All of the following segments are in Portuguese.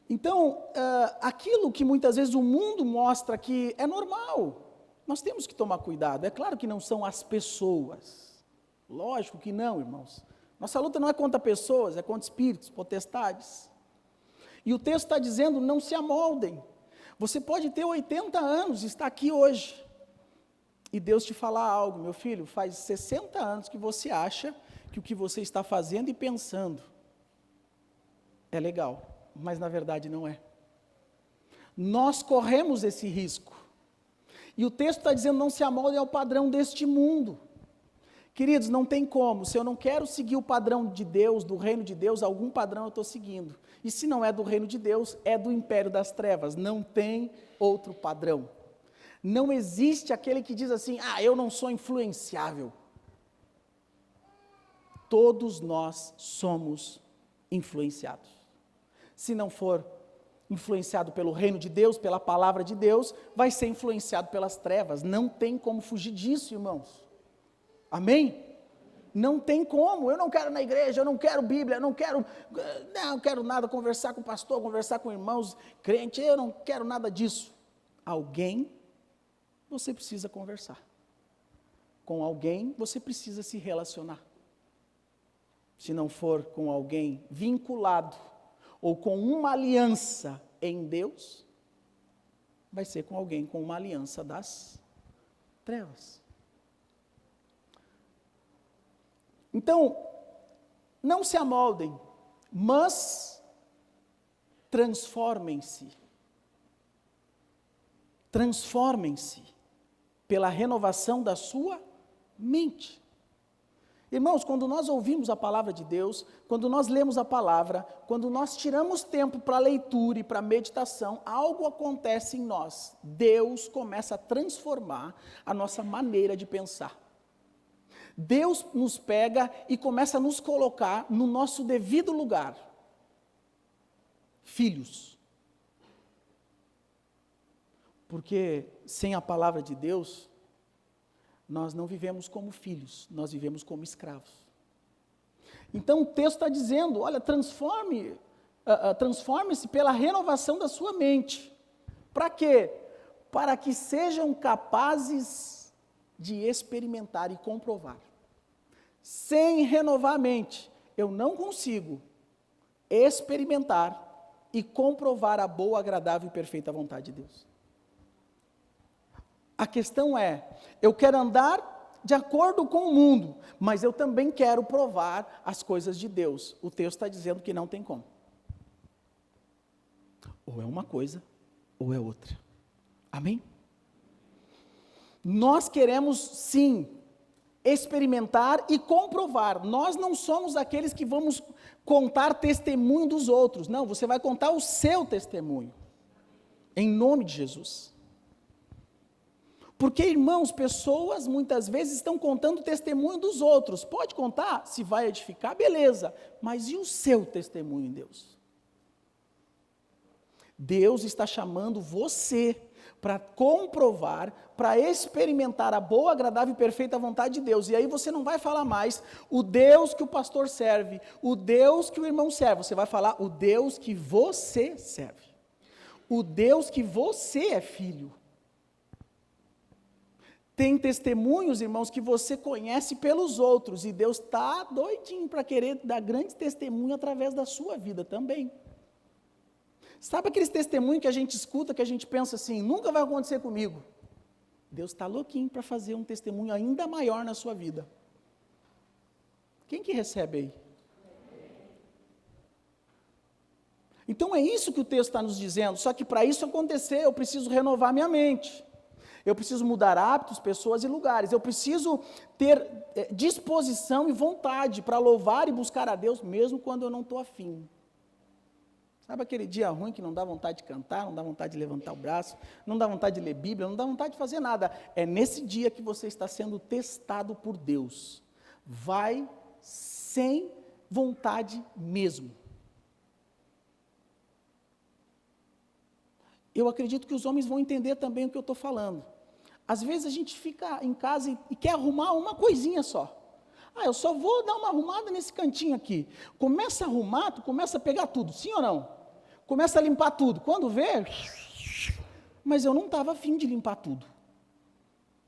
Então, aquilo que muitas vezes o mundo mostra que é normal, nós temos que tomar cuidado. É claro que não são as pessoas, lógico que não, irmãos. Nossa luta não é contra pessoas, é contra espíritos, potestades. E o texto está dizendo, não se amoldem. Você pode ter 80 anos, está aqui hoje, e Deus te falar algo, meu filho, faz 60 anos que você acha que o que você está fazendo e pensando é legal, mas na verdade não é. Nós corremos esse risco. E o texto está dizendo, não se amoldem ao padrão deste mundo. Queridos, não tem como, se eu não quero seguir o padrão de Deus, do reino de Deus, algum padrão eu estou seguindo. E se não é do reino de Deus, é do império das trevas, não tem outro padrão. Não existe aquele que diz assim, eu não sou influenciável. Todos nós somos influenciados. Se não for influenciado pelo reino de Deus, pela palavra de Deus, vai ser influenciado pelas trevas. Não tem como fugir disso, irmãos. Amém? Não tem como. Eu não quero na igreja, eu não quero Bíblia, eu não quero nada, conversar com o pastor, conversar com irmãos crentes, eu não quero nada disso. Alguém você precisa conversar. Com alguém você precisa se relacionar. Se não for com alguém vinculado ou com uma aliança em Deus, vai ser com alguém com uma aliança das trevas. Então, não se amoldem, mas transformem-se. Transformem-se pela renovação da sua mente. Irmãos, quando nós ouvimos a palavra de Deus, quando nós lemos a palavra, quando nós tiramos tempo para leitura e para meditação, algo acontece em nós. Deus começa a transformar a nossa maneira de pensar. Deus nos pega e começa a nos colocar no nosso devido lugar. Filhos. Porque sem a palavra de Deus, nós não vivemos como filhos, nós vivemos como escravos. Então o texto está dizendo, olha, transforme-se pela renovação da sua mente. Para quê? Para que sejam capazes de experimentar e comprovar. Sem renovar a mente, eu não consigo experimentar e comprovar a boa, agradável e perfeita vontade de Deus. A questão é, eu quero andar de acordo com o mundo, mas eu também quero provar as coisas de Deus. O texto está dizendo que não tem como. Ou é uma coisa, ou é outra. Amém? Nós queremos, sim, experimentar e comprovar. Nós não somos aqueles que vamos contar testemunho dos outros. Não, você vai contar o seu testemunho. Em nome de Jesus. Porque, irmãos, pessoas muitas vezes estão contando o testemunho dos outros. Pode contar, se vai edificar, beleza. Mas e o seu testemunho em Deus? Deus está chamando você para comprovar, para experimentar a boa, agradável e perfeita vontade de Deus. E aí você não vai falar mais o Deus que o pastor serve, o Deus que o irmão serve. Você vai falar o Deus que você serve. O Deus que você é filho. Tem testemunhos, irmãos, que você conhece pelos outros, e Deus está doidinho para querer dar grande testemunho através da sua vida também. Sabe aqueles testemunhos que a gente escuta, que a gente pensa assim, nunca vai acontecer comigo? Deus está louquinho para fazer um testemunho ainda maior na sua vida. Quem que recebe aí? Então é isso que o texto está nos dizendo, só que para isso acontecer, eu preciso renovar minha mente. Eu preciso mudar hábitos, pessoas e lugares. Eu preciso ter disposição e vontade para louvar e buscar a Deus, mesmo quando eu não estou afim. Sabe aquele dia ruim que não dá vontade de cantar, não dá vontade de levantar o braço, não dá vontade de ler Bíblia, não dá vontade de fazer nada. É nesse dia que você está sendo testado por Deus. Vai sem vontade mesmo. Eu acredito que os homens vão entender também o que eu estou falando. Às vezes a gente fica em casa e quer arrumar uma coisinha só. Eu só vou dar uma arrumada nesse cantinho aqui. Começa a arrumar, tu começa a pegar tudo, sim ou não? começa a limpar tudo. Quando vê, mas eu não estava afim de limpar tudo.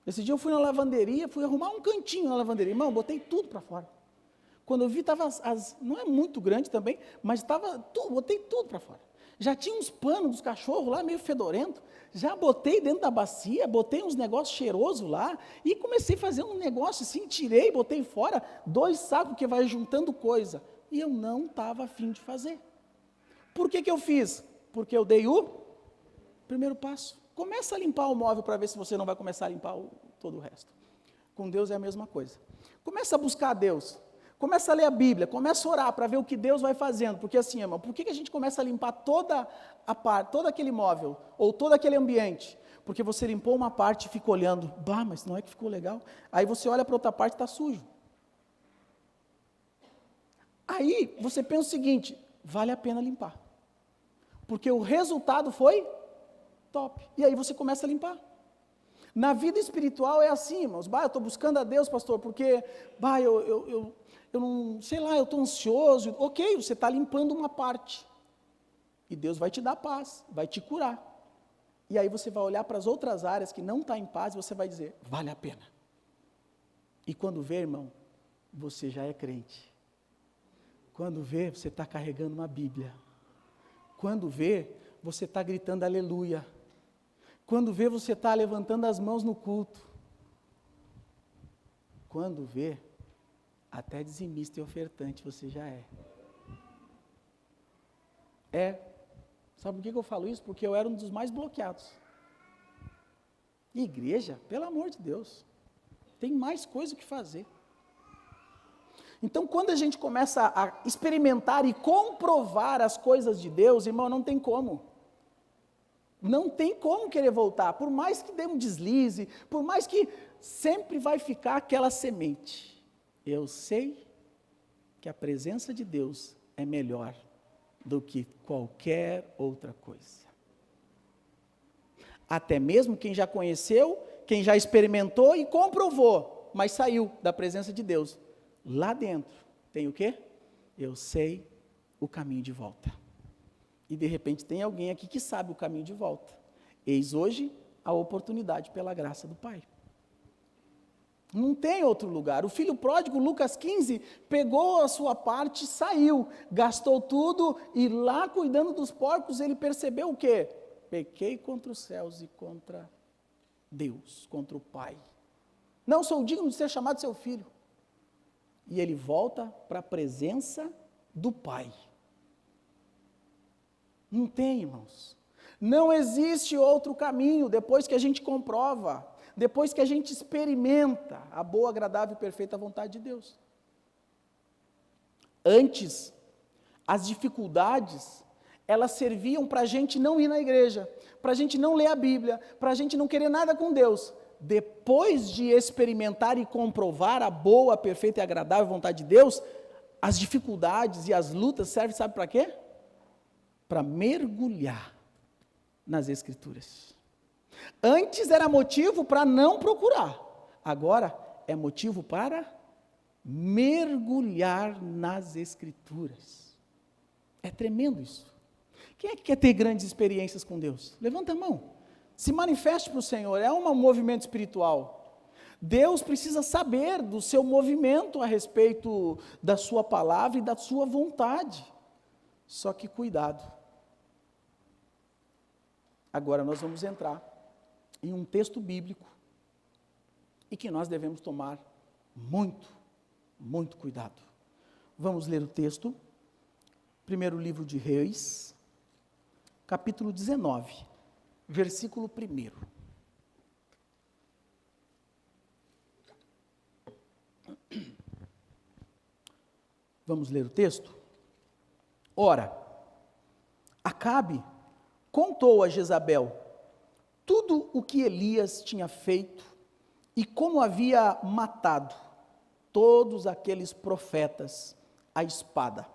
Esse dia eu fui na lavanderia, fui arrumar um cantinho na lavanderia. Irmão, botei tudo para fora. Quando eu vi, estava não é muito grande também, mas botei tudo para fora. Já tinha uns panos dos cachorros lá, meio fedorento. Já botei dentro da bacia, botei uns negócios cheirosos lá, e comecei a fazer um negócio assim, tirei, botei fora, 2 sacos, que vai juntando coisa. E eu não estava afim de fazer. Por que eu fiz? Porque eu dei o primeiro passo. Começa a limpar o móvel para ver se você não vai começar a limpar todo o resto. Com Deus é a mesma coisa. Começa a buscar a Deus. Começa a ler a Bíblia, começa a orar para ver o que Deus vai fazendo. Porque assim, irmão, por que a gente começa a limpar toda a parte, todo aquele móvel, ou todo aquele ambiente? Porque você limpou uma parte e fica olhando, bah, mas não é que ficou legal? Aí você olha para outra parte e está sujo. Aí você pensa o seguinte, vale a pena limpar. Porque o resultado foi top. E aí você começa a limpar. Na vida espiritual é assim, irmãos. Bah, eu estou buscando a Deus, pastor, porque, bah, eu não, sei lá, eu estou ansioso. Ok, você está limpando uma parte. E Deus vai te dar paz, vai te curar. E aí você vai olhar para as outras áreas que não está em paz e você vai dizer, vale a pena. E quando vê, irmão, você já é crente. Quando vê, você está carregando uma Bíblia. Quando vê, você está gritando aleluia. Quando vê, você está levantando as mãos no culto. Quando vê, até dizimista e ofertante você já é. Sabe por que eu falo isso? Porque eu era um dos mais bloqueados. Igreja, pelo amor de Deus, tem mais coisa que fazer. Então, quando a gente começa a experimentar e comprovar as coisas de Deus, irmão, não tem como. Não tem como querer voltar, por mais que dê um deslize, por mais que sempre vai ficar aquela semente. Eu sei que a presença de Deus é melhor do que qualquer outra coisa. Até mesmo quem já conheceu, quem já experimentou e comprovou, mas saiu da presença de Deus. Lá dentro tem o quê? Eu sei o caminho de volta. E de repente tem alguém aqui que sabe o caminho de volta. Eis hoje a oportunidade pela graça do Pai. Não tem outro lugar. O filho pródigo, Lucas 15, pegou a sua parte e saiu, gastou tudo e lá cuidando dos porcos ele percebeu o quê? Pequei contra os céus e contra Deus, contra o Pai. Não sou digno de ser chamado seu filho. E ele volta para a presença do Pai. Não tem, irmãos. Não existe outro caminho depois que a gente comprova, depois que a gente experimenta a boa, agradável e perfeita vontade de Deus. Antes, as dificuldades, elas serviam para a gente não ir na igreja, para a gente não ler a Bíblia, para a gente não querer nada com Deus. Depois de experimentar e comprovar a boa, perfeita e agradável vontade de Deus, as dificuldades e as lutas servem, sabe para quê? Para mergulhar nas Escrituras. Antes era motivo para não procurar, agora é motivo para mergulhar nas Escrituras. É tremendo isso. Quem é que quer ter grandes experiências com Deus? Levanta a mão. Se manifeste para o Senhor, é um movimento espiritual. Deus precisa saber do seu movimento a respeito da sua palavra e da sua vontade. Só que cuidado. Agora nós vamos entrar em um texto bíblico e que nós devemos tomar muito, muito cuidado. Vamos ler o texto, primeiro livro de Reis, capítulo 19, versículo 1. Vamos ler o texto? Ora, Acabe contou a Jezabel tudo o que Elias tinha feito e como havia matado todos aqueles profetas à espada.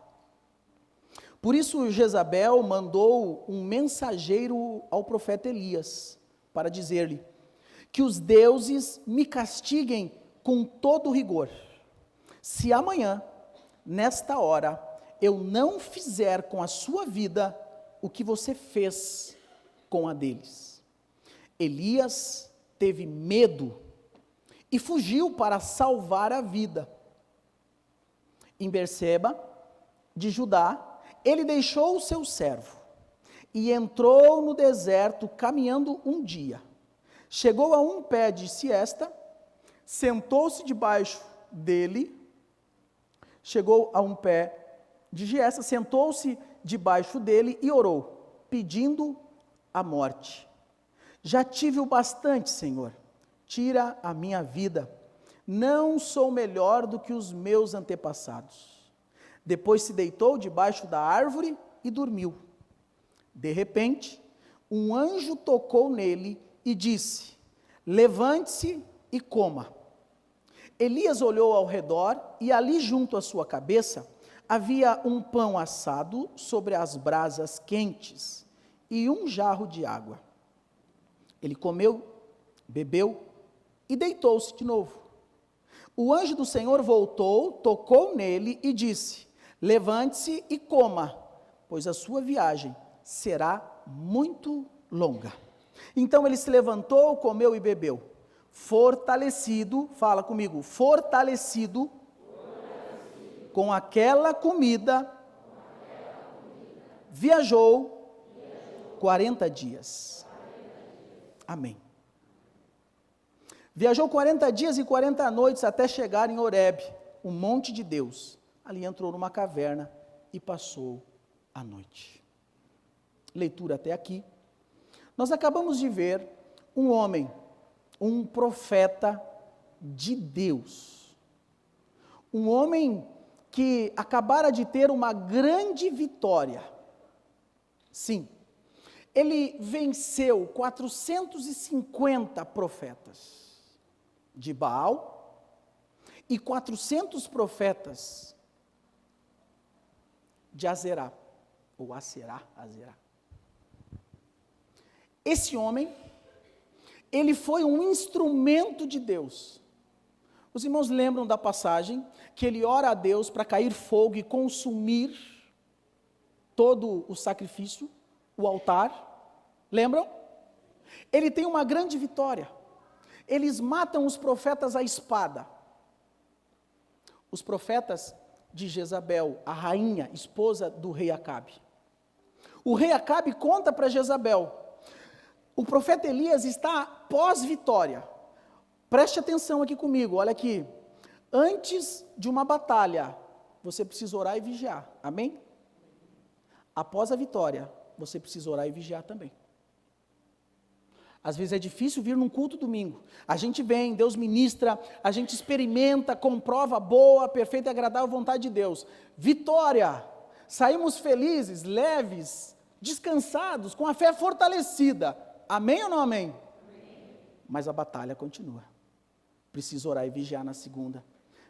Por isso Jezabel mandou um mensageiro ao profeta Elias para dizer-lhe que os deuses me castiguem com todo rigor, se amanhã, nesta hora, eu não fizer com a sua vida o que você fez com a deles. Elias teve medo e fugiu para salvar a vida. Em Berseba, de Judá, ele deixou o seu servo e entrou no deserto caminhando um dia. Chegou a um pé de siesta, sentou-se debaixo dele, sentou-se debaixo dele e orou, pedindo a morte. Já tive o bastante, Senhor, tira a minha vida, não sou melhor do que os meus antepassados. Depois se deitou debaixo da árvore e dormiu. De repente, um anjo tocou nele e disse: levante-se e coma. Elias olhou ao redor e ali junto à sua cabeça havia um pão assado sobre as brasas quentes e um jarro de água. Ele comeu, bebeu e deitou-se de novo. O anjo do Senhor voltou, tocou nele e disse: levante-se e coma, pois a sua viagem será muito longa. Então ele se levantou, comeu e bebeu. Fortalecido, fala comigo, fortalecido com aquela comida, viajou 40 dias. Amém. Viajou 40 dias e 40 noites até chegar em Horebe, o monte de Deus. Ali entrou numa caverna e passou a noite. Leitura até aqui. Nós acabamos de ver um homem, um profeta de Deus. Um homem que acabara de ter uma grande vitória. Sim, ele venceu 450 profetas de Baal e 400 profetas de Azerá, ou Azerá. Esse homem, ele foi um instrumento de Deus. Os irmãos lembram da passagem que ele ora a Deus para cair fogo e consumir todo o sacrifício, o altar? Lembram? Ele tem uma grande vitória. Eles matam os profetas à espada. Os profetas de Jezabel, a rainha, esposa do rei Acabe. O rei Acabe conta para Jezabel: o profeta Elias está pós-vitória. Preste atenção aqui comigo, olha aqui. Antes de uma batalha, você precisa orar e vigiar, amém? Após a vitória, você precisa orar e vigiar também. Às vezes é difícil vir num culto domingo. A gente vem, Deus ministra, a gente experimenta, comprova a boa, perfeita e agradável vontade de Deus. Vitória! Saímos felizes, leves, descansados, com a fé fortalecida. Amém ou não amém? Amém. Mas a batalha continua. Preciso orar e vigiar na segunda.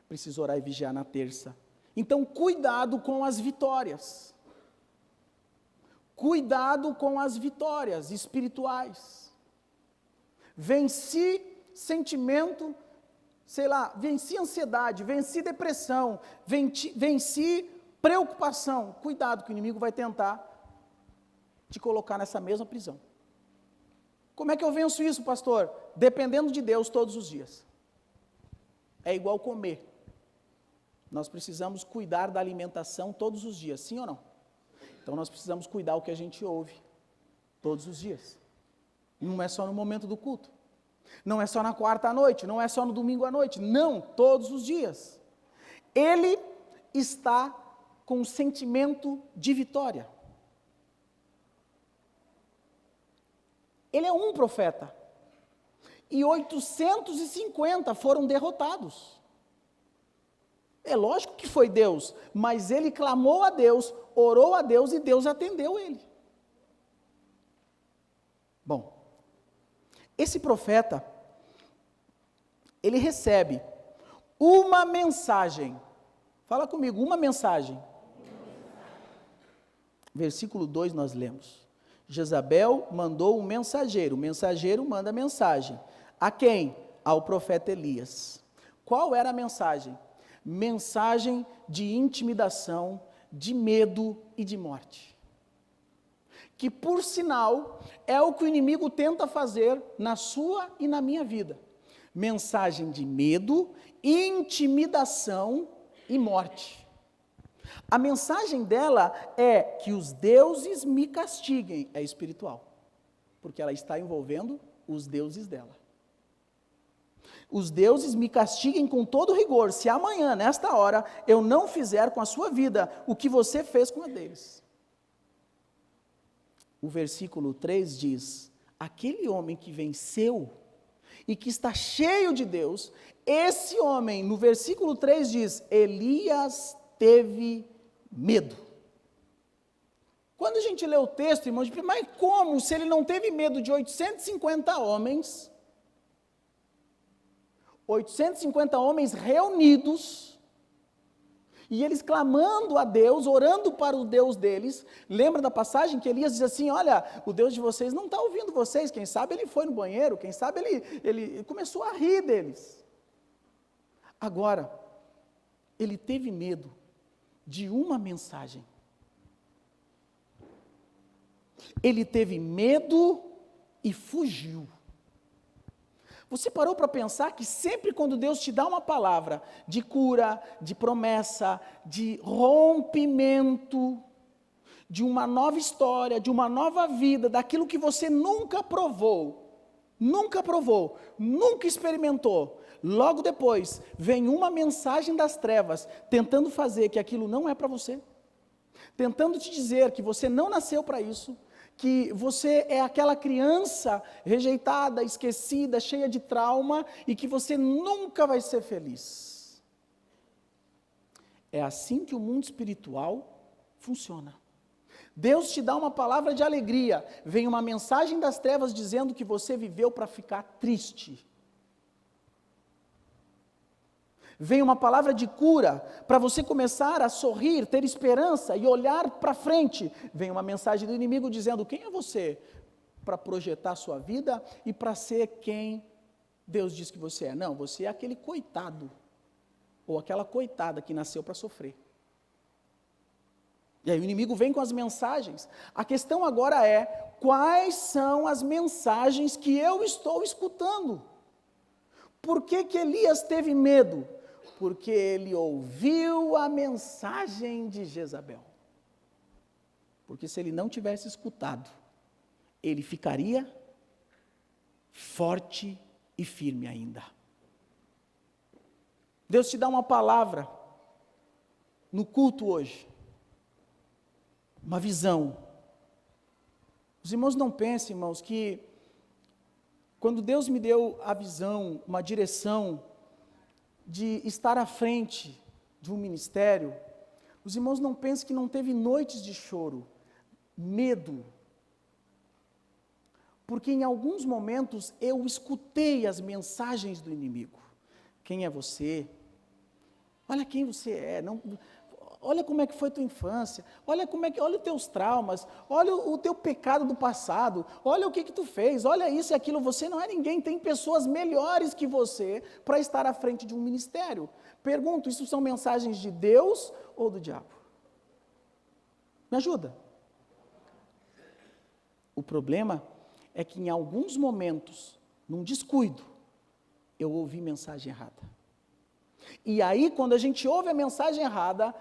Preciso orar e vigiar na terça. Então, cuidado com as vitórias. Cuidado com as vitórias espirituais. Venci sentimento, venci ansiedade, venci depressão, venci preocupação. Cuidado que o inimigo vai tentar te colocar nessa mesma prisão. Como é que eu venço isso, pastor? Dependendo de Deus todos os dias. É igual comer. Nós precisamos cuidar da alimentação todos os dias, sim ou não? Então nós precisamos cuidar o que a gente ouve todos os dias. Não é só no momento do culto. Não é só na quarta à noite, não é só no domingo à noite. Não, todos os dias. Ele está com um sentimento de vitória. Ele é um profeta. E 850 foram derrotados. É lógico que foi Deus, mas ele clamou a Deus, orou a Deus e Deus atendeu ele. Bom, esse profeta, ele recebe uma mensagem. Fala comigo, uma mensagem. Versículo 2 nós lemos. Jezabel mandou um mensageiro, o mensageiro manda mensagem. A quem? Ao profeta Elias. Qual era a mensagem? Mensagem de intimidação, de medo e de morte. que por sinal é o que o inimigo tenta fazer na sua e na minha vida. Mensagem de medo, intimidação e morte. A mensagem dela é que os deuses me castiguem, é espiritual, porque ela está envolvendo os deuses dela. Os deuses me castiguem com todo rigor, se amanhã, nesta hora, eu não fizer com a sua vida o que você fez com a deles. O versículo 3 diz: aquele homem que venceu e que está cheio de Deus, esse homem, no versículo 3 diz, Elias teve medo. Quando a gente lê o texto, irmãos, mas como, se ele não teve medo de 850 homens, 850 homens reunidos, e eles clamando a Deus, orando para o Deus deles. Lembra da passagem que Elias diz assim, olha, o Deus de vocês não está ouvindo vocês, quem sabe ele foi no banheiro, quem sabe ele começou a rir deles. Agora, ele teve medo de uma mensagem. Ele teve medo e fugiu. Você parou para pensar que sempre quando Deus te dá uma palavra de cura, de promessa, de rompimento, de uma nova história, de uma nova vida, daquilo que você nunca provou, nunca experimentou, logo depois vem uma mensagem das trevas, tentando fazer que aquilo não é para você, tentando te dizer que você não nasceu para isso, que você é aquela criança rejeitada, esquecida, cheia de trauma e que você nunca vai ser feliz. É assim que o mundo espiritual funciona. Deus te dá uma palavra de alegria, vem uma mensagem das trevas dizendo que você viveu para ficar triste. Vem uma palavra de cura, para você começar a sorrir, ter esperança e olhar para frente. Vem uma mensagem do inimigo dizendo, quem é você para projetar a sua vida e para ser quem Deus diz que você é? Não, você é aquele coitado, ou aquela coitada que nasceu para sofrer. E aí o inimigo vem com as mensagens. A questão agora é, quais são as mensagens que eu estou escutando? Por que que Elias teve medo? Porque ele ouviu a mensagem de Jezabel. Porque se ele não tivesse escutado, ele ficaria forte e firme ainda. Deus te dá uma palavra no culto hoje, uma visão. Os irmãos não pensem, irmãos, que quando Deus me deu a visão, uma direção, de estar à frente de um ministério, os irmãos não pensem que não teve noites de choro, medo, porque em alguns momentos eu escutei as mensagens do inimigo. Quem é você? Olha quem você é, olha como é que foi tua infância, olha os teus traumas, olha o teu pecado do passado, olha o que tu fez, olha isso e aquilo, você não é ninguém, tem pessoas melhores que você para estar à frente de um ministério. Pergunto, isso são mensagens de Deus ou do diabo? Me ajuda. O problema é que em alguns momentos, num descuido, eu ouvi mensagem errada. E aí, quando a gente ouve a mensagem errada,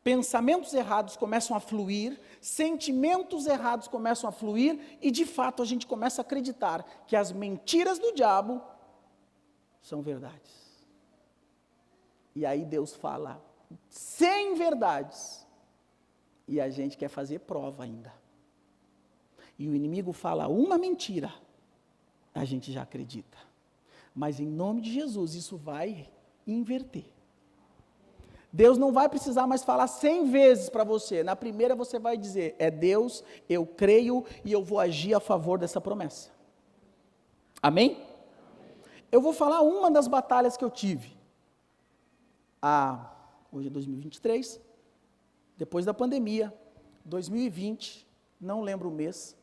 pensamentos errados começam a fluir, sentimentos errados começam a fluir, e de fato a gente começa a acreditar que as mentiras do diabo são verdades. E aí Deus fala 100 verdades, e a gente quer fazer prova ainda. E o inimigo fala uma mentira, a gente já acredita. Mas em nome de Jesus, isso vai inverter. Deus não vai precisar mais falar 100 vezes para você. Na primeira você vai dizer, é Deus, eu creio e eu vou agir a favor dessa promessa. Amém? Eu vou falar uma das batalhas que eu tive. Hoje é 2023, depois da pandemia, 2020, não lembro o mês.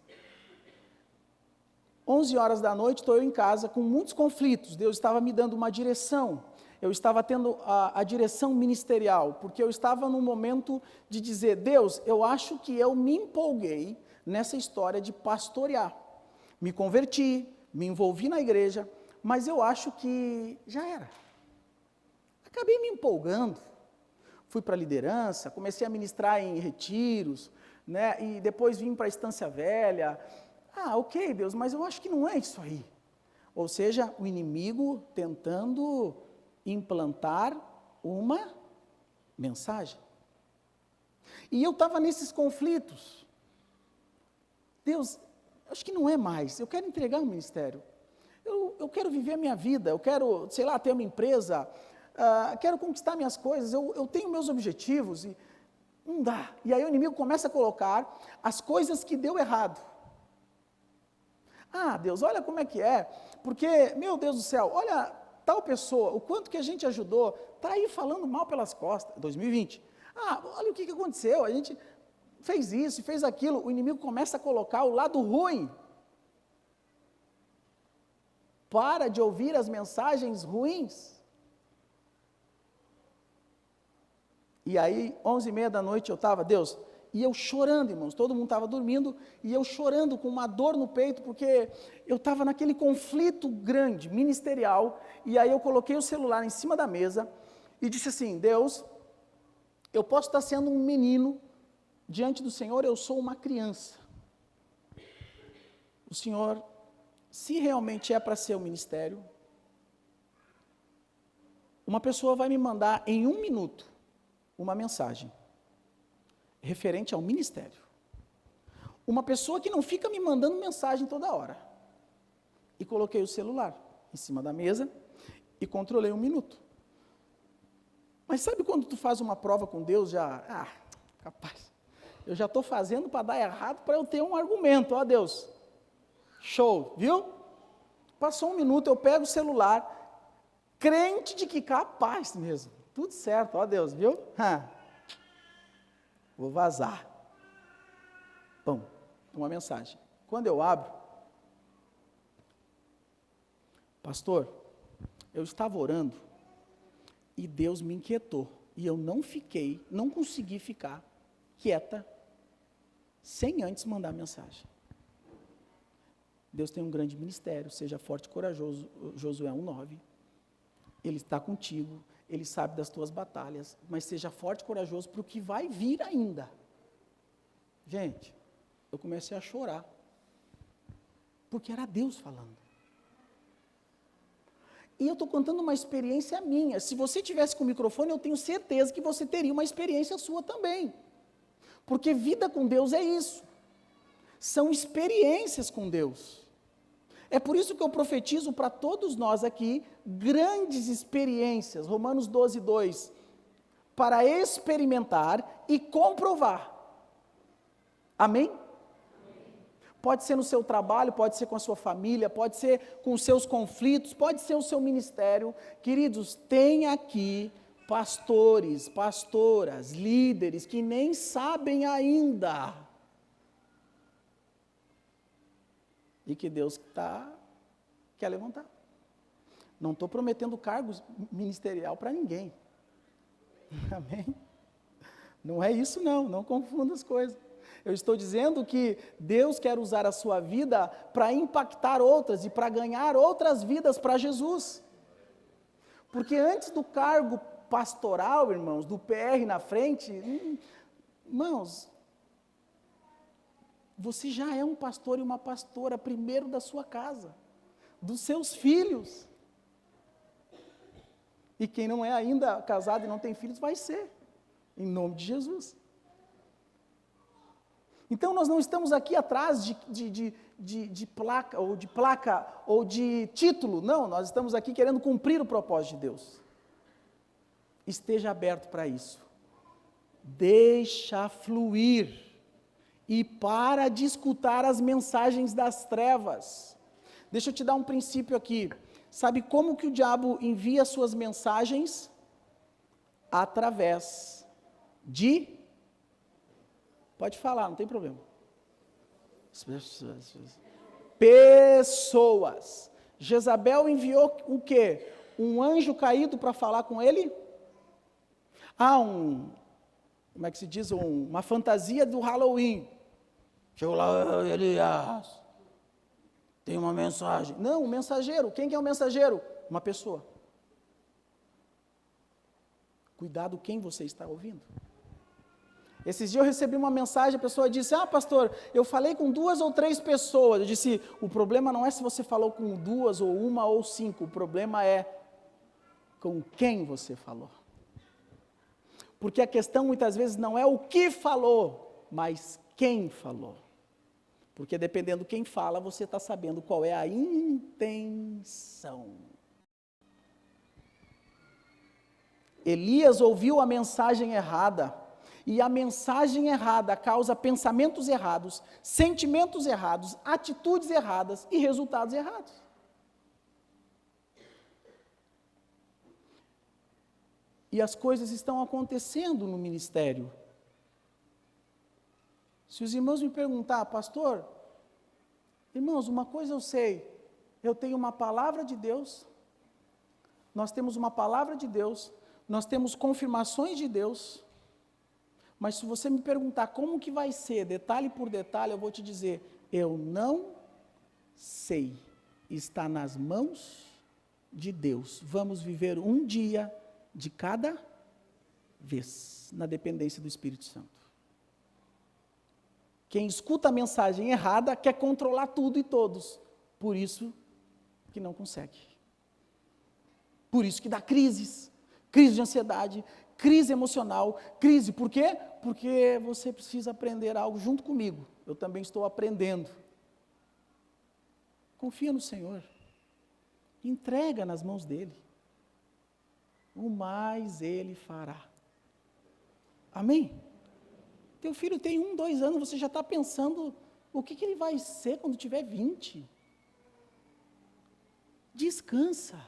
11 horas da noite, estou eu em casa com muitos conflitos. Deus estava me dando uma direção. Eu estava tendo a direção ministerial, porque eu estava num momento de dizer, Deus, eu acho que eu me empolguei nessa história de pastorear. Me converti, me envolvi na igreja, mas eu acho que já era. Acabei me empolgando. Fui para a liderança, comecei a ministrar em retiros, né, e depois vim para a Estância Velha. Ok, Deus, mas eu acho que não é isso aí. Ou seja, o inimigo tentando implantar uma mensagem. E eu estava nesses conflitos. Deus, acho que não é mais, eu quero entregar o ministério. Eu quero viver a minha vida, eu quero, sei lá, ter uma empresa, quero conquistar minhas coisas, eu tenho meus objetivos e não dá. E aí o inimigo começa a colocar as coisas que deu errado. Deus, olha como é que é, porque, meu Deus do céu, olha tal pessoa, o quanto que a gente ajudou, está aí falando mal pelas costas, 2020. Olha o que aconteceu, a gente fez isso, fez aquilo, o inimigo começa a colocar o lado ruim. Para de ouvir as mensagens ruins. E aí, 11h30 da noite eu estava, Deus, e eu chorando, irmãos, todo mundo estava dormindo, e eu chorando com uma dor no peito, porque eu estava naquele conflito grande, ministerial, e aí eu coloquei o celular em cima da mesa, e disse assim, Deus, eu posso estar sendo um menino, diante do Senhor eu sou uma criança. O Senhor, se realmente é para ser um ministério, uma pessoa vai me mandar em 1 minuto, uma mensagem referente ao ministério. Uma pessoa que não fica me mandando mensagem toda hora. E coloquei o celular em cima da mesa e controlei 1 minuto. Mas sabe quando tu faz uma prova com Deus, capaz, eu já estou fazendo para dar errado, para eu ter um argumento, Deus, show, viu? Passou 1 minuto, eu pego o celular, crente de que capaz mesmo, tudo certo, Deus, viu? Vou vazar. Pum, uma mensagem. Quando eu abro, pastor, eu estava orando e Deus me inquietou. E eu não consegui ficar quieta, sem antes mandar mensagem. Deus tem um grande ministério, seja forte e corajoso, Josué 1:9. Ele está contigo, Ele sabe das tuas batalhas, mas seja forte e corajoso para o que vai vir ainda. Gente, eu comecei a chorar, porque era Deus falando. E eu estou contando uma experiência minha. Se você tivesse com o microfone, eu tenho certeza que você teria uma experiência sua também. Porque vida com Deus é isso. São experiências com Deus. É por isso que eu profetizo para todos nós aqui, grandes experiências, Romanos 12:2, para experimentar e comprovar. Amém? Pode ser no seu trabalho, pode ser com a sua família, pode ser com os seus conflitos, pode ser o seu ministério. Queridos, tem aqui pastores, pastoras, líderes que nem sabem ainda. E que Deus quer levantar. Não estou prometendo cargos ministerial para ninguém. Amém? Não é isso não confunda as coisas. Eu estou dizendo que Deus quer usar a sua vida para impactar outras e para ganhar outras vidas para Jesus. Porque antes do cargo pastoral, irmãos, do PR na frente, irmãos, você já é um pastor e uma pastora, primeiro da sua casa, dos seus filhos. E quem não é ainda casado e não tem filhos, vai ser, em nome de Jesus. Então nós não estamos aqui atrás de placa ou de título, não, nós estamos aqui querendo cumprir o propósito de Deus. Esteja aberto para isso. Deixa fluir. E para de escutar as mensagens das trevas. Deixa eu te dar um princípio aqui. Sabe como que o diabo envia suas mensagens? Através de... Pode falar, não tem problema. Pessoas. Jezabel enviou o quê? Um anjo caído para falar com ele? Como é que se diz? Uma fantasia do Halloween. Chegou lá, Elias, tem uma mensagem. Não, o mensageiro. Quem que é o mensageiro? Uma pessoa. Cuidado quem você está ouvindo. Esses dias eu recebi uma mensagem, a pessoa disse, pastor, eu falei com 2 ou 3 pessoas. Eu disse, o problema não é se você falou com 2 ou 1 ou 5, o problema é com quem você falou. Porque a questão muitas vezes não é o que falou, mas quem falou. Porque dependendo quem fala, você está sabendo qual é a intenção. Elias ouviu a mensagem errada, e a mensagem errada causa pensamentos errados, sentimentos errados, atitudes erradas e resultados errados. E as coisas estão acontecendo no ministério. Se os irmãos me perguntar, pastor, irmãos, uma coisa eu sei, eu tenho uma palavra de Deus, nós temos uma palavra de Deus, nós temos confirmações de Deus, mas se você me perguntar como que vai ser, detalhe por detalhe, eu vou te dizer, eu não sei, está nas mãos de Deus, vamos viver um dia de cada vez, na dependência do Espírito Santo. Quem escuta a mensagem errada quer controlar tudo e todos, por isso que não consegue. Por isso que dá crises, crise de ansiedade, crise emocional, crise, por quê? Porque você precisa aprender algo junto comigo, eu também estou aprendendo. Confia no Senhor, entrega nas mãos dEle, o mais Ele fará. Amém? Teu filho tem 1, 2 anos, você já está pensando o que ele vai ser quando tiver 20. Descansa.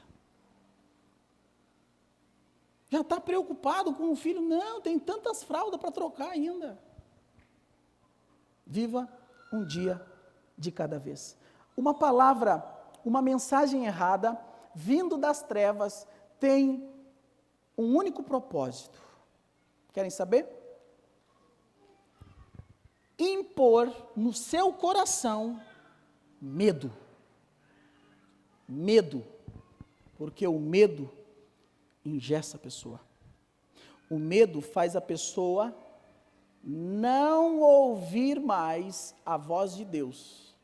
Já está preocupado com o filho? Não, tem tantas fraldas para trocar ainda. Viva um dia de cada vez. Uma palavra, uma mensagem errada, vindo das trevas, tem um único propósito. Querem saber? Impor no seu coração medo. Medo. Porque o medo engessa a pessoa. O medo faz a pessoa não ouvir mais a voz de Deus.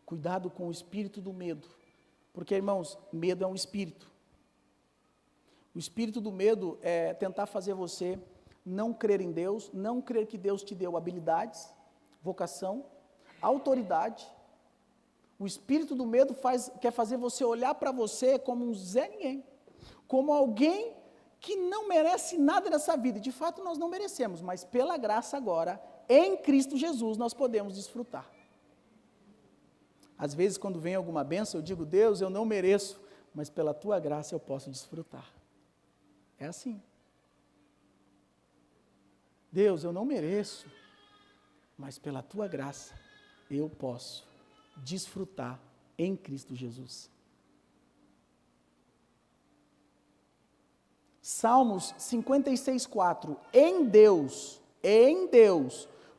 Cuidado com o espírito do medo. Porque, irmãos, medo é um espírito. O espírito do medo é tentar fazer você não crer em Deus, não crer que Deus te deu habilidades, vocação, autoridade. O espírito do medo quer fazer você olhar para você como um Zé Ninguém, como alguém que não merece nada nessa vida. De fato, nós não merecemos, mas pela graça agora, em Cristo Jesus, nós podemos desfrutar. Às vezes, quando vem alguma bênção, eu digo, Deus, eu não mereço, mas pela Tua graça eu posso desfrutar. É assim. Deus, eu não mereço, mas pela Tua graça eu posso desfrutar em Cristo Jesus. Salmos 56:4. Em Deus,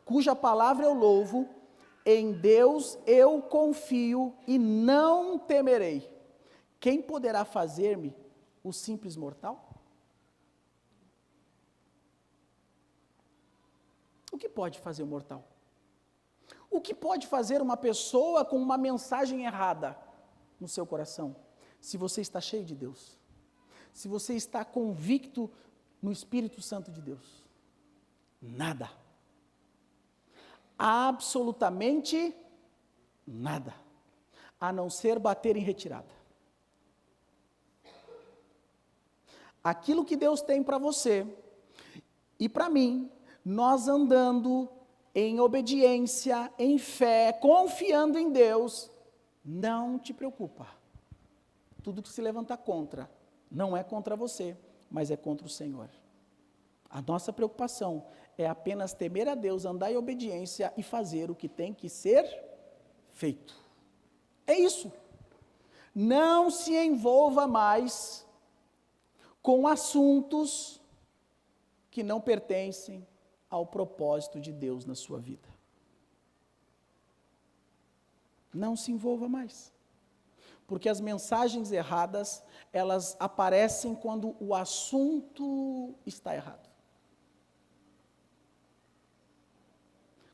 cuja palavra eu louvo, em Deus eu confio e não temerei. Quem poderá fazer-me o simples mortal? O que pode fazer o mortal? O que pode fazer uma pessoa com uma mensagem errada no seu coração? Se você está cheio de Deus. Se você está convicto no Espírito Santo de Deus. Nada. Absolutamente nada. A não ser bater em retirada. Aquilo que Deus tem para você e para mim, nós andando em obediência, em fé, confiando em Deus, não te preocupa. Tudo que se levanta contra, não é contra você, mas é contra o Senhor. A nossa preocupação é apenas temer a Deus, andar em obediência e fazer o que tem que ser feito. É isso. Não se envolva mais com assuntos que não pertencem ao propósito de Deus na sua vida. Não se envolva mais. Porque as mensagens erradas, elas aparecem quando o assunto está errado.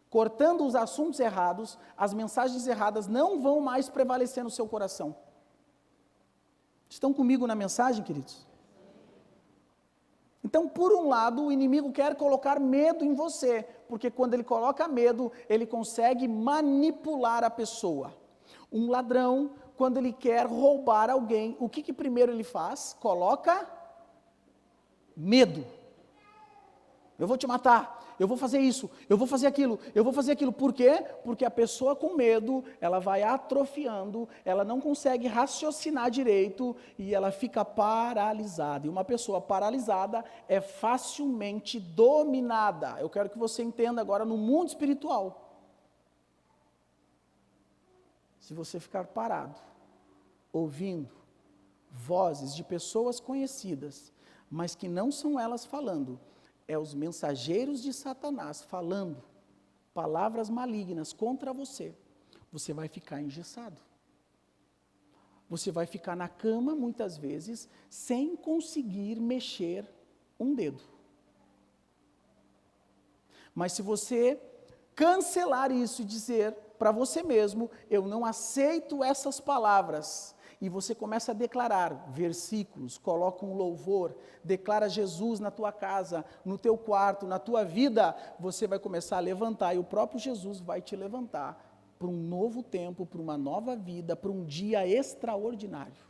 Cortando os assuntos errados, as mensagens erradas não vão mais prevalecer no seu coração. Estão comigo na mensagem, queridos? Então, por um lado, o inimigo quer colocar medo em você, porque quando ele coloca medo, ele consegue manipular a pessoa. Um ladrão, quando ele quer roubar alguém, o que primeiro ele faz? Coloca medo. Eu vou te matar, eu vou fazer isso, eu vou fazer aquilo, eu vou fazer aquilo. Por quê? Porque a pessoa com medo, ela vai atrofiando, ela não consegue raciocinar direito e ela fica paralisada. E uma pessoa paralisada é facilmente dominada. Eu quero que você entenda agora no mundo espiritual. Se você ficar parado, ouvindo vozes de pessoas conhecidas, mas que não são elas falando, é os mensageiros de Satanás falando palavras malignas contra você, você vai ficar engessado. Você vai ficar na cama, muitas vezes, sem conseguir mexer um dedo. Mas se você cancelar isso e dizer para você mesmo, eu não aceito essas palavras, e você começa a declarar versículos, coloca um louvor, declara Jesus na tua casa, no teu quarto, na tua vida, você vai começar a levantar, e o próprio Jesus vai te levantar para um novo tempo, para uma nova vida, para um dia extraordinário.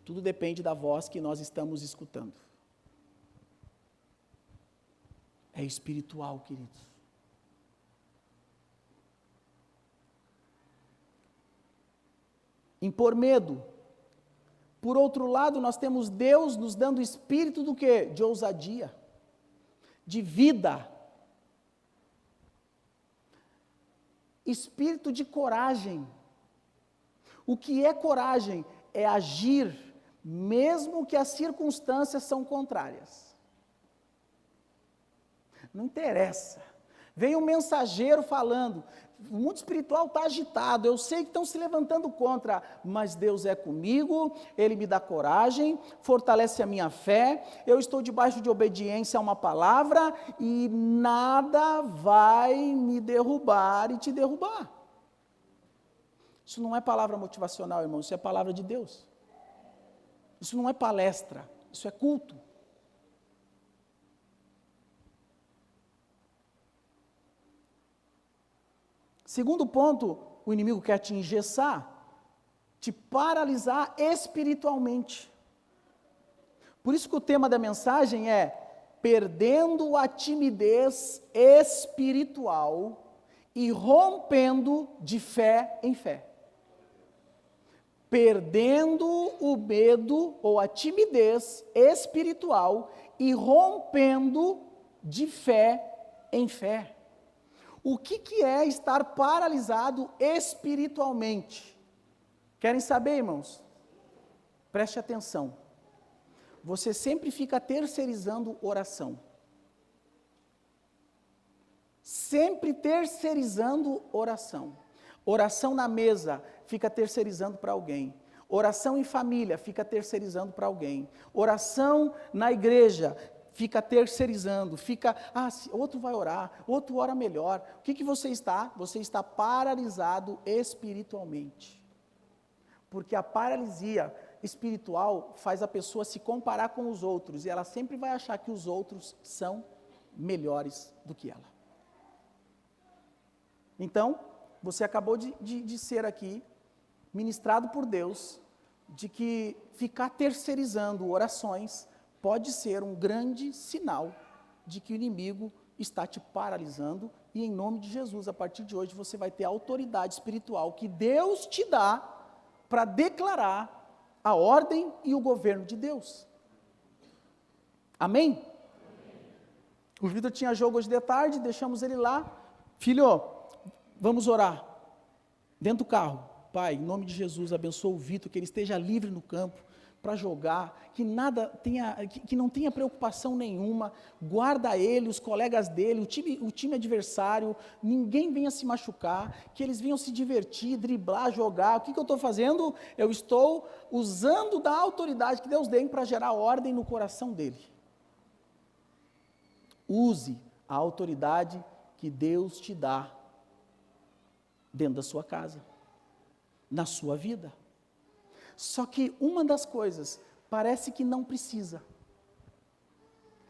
Tudo depende da voz que nós estamos escutando. É espiritual, queridos. Impor medo. Por outro lado, nós temos Deus nos dando espírito do quê? De ousadia, de vida, espírito de coragem. O que é coragem? É agir, mesmo que as circunstâncias são contrárias. Não interessa. Veio um mensageiro falando, o mundo espiritual está agitado, eu sei que estão se levantando contra, mas Deus é comigo, Ele me dá coragem, fortalece a minha fé, eu estou debaixo de obediência a uma palavra, e nada vai me derrubar e te derrubar. Isso não é palavra motivacional, irmão, isso é palavra de Deus. Isso não é palestra, isso é culto. Segundo ponto, o inimigo quer te engessar, te paralisar espiritualmente. Por isso que o tema da mensagem é perdendo a timidez espiritual e rompendo de fé em fé. Perdendo o medo ou a timidez espiritual e rompendo de fé em fé. O que é estar paralisado espiritualmente? Querem saber, irmãos? Preste atenção. Você sempre fica terceirizando oração. Sempre terceirizando oração. Oração na mesa, fica terceirizando para alguém. Oração em família, fica terceirizando para alguém. Oração na igreja, fica terceirizando, outro vai orar, outro ora melhor. O que você está? Você está paralisado espiritualmente. Porque a paralisia espiritual faz a pessoa se comparar com os outros, e ela sempre vai achar que os outros são melhores do que ela. Então, você acabou de ser aqui, ministrado por Deus, de que ficar terceirizando orações pode ser um grande sinal de que o inimigo está te paralisando, e em nome de Jesus, a partir de hoje, você vai ter a autoridade espiritual que Deus te dá para declarar a ordem e o governo de Deus. Amém? O Vitor tinha jogo hoje de tarde, deixamos ele lá. Filho, vamos orar. Dentro do carro. Pai, em nome de Jesus, abençoa o Vitor, que ele esteja livre no campo, para jogar, que não tenha preocupação nenhuma, guarda ele, os colegas dele, o time adversário, ninguém venha se machucar, que eles venham se divertir, driblar, jogar. O que eu estou fazendo? Eu estou usando da autoridade que Deus tem para gerar ordem no coração dele. Use a autoridade que Deus te dá dentro da sua casa, na sua vida. Só que uma das coisas, parece que não precisa.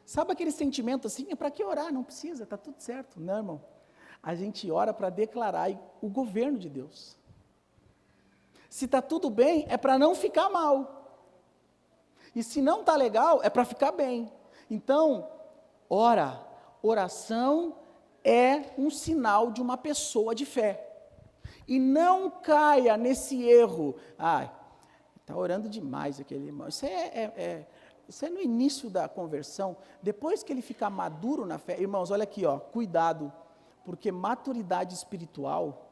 Sabe aquele sentimento assim, é para que orar? Não precisa, está tudo certo. Não, irmão. A gente ora para declarar o governo de Deus. Se está tudo bem, é para não ficar mal. E se não está legal, é para ficar bem. Então, oração é um sinal de uma pessoa de fé. E não caia nesse erro. Está orando demais aquele irmão. Isso é no início da conversão. Depois que ele ficar maduro na fé, irmãos, olha aqui, cuidado, porque maturidade espiritual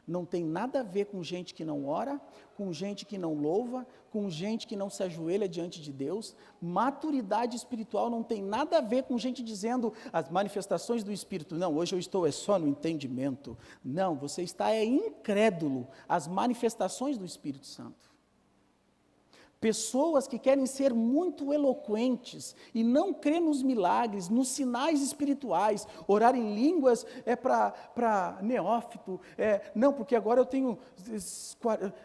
não tem nada a ver com gente que não ora, com gente que não louva, com gente que não se ajoelha diante de Deus. Maturidade espiritual não tem nada a ver com gente dizendo as manifestações do Espírito. Não, hoje eu estou só no entendimento. Não, você está incrédulo às manifestações do Espírito Santo. Pessoas que querem ser muito eloquentes e não crê nos milagres, nos sinais espirituais. Orar em línguas é para neófito. Não, porque agora eu tenho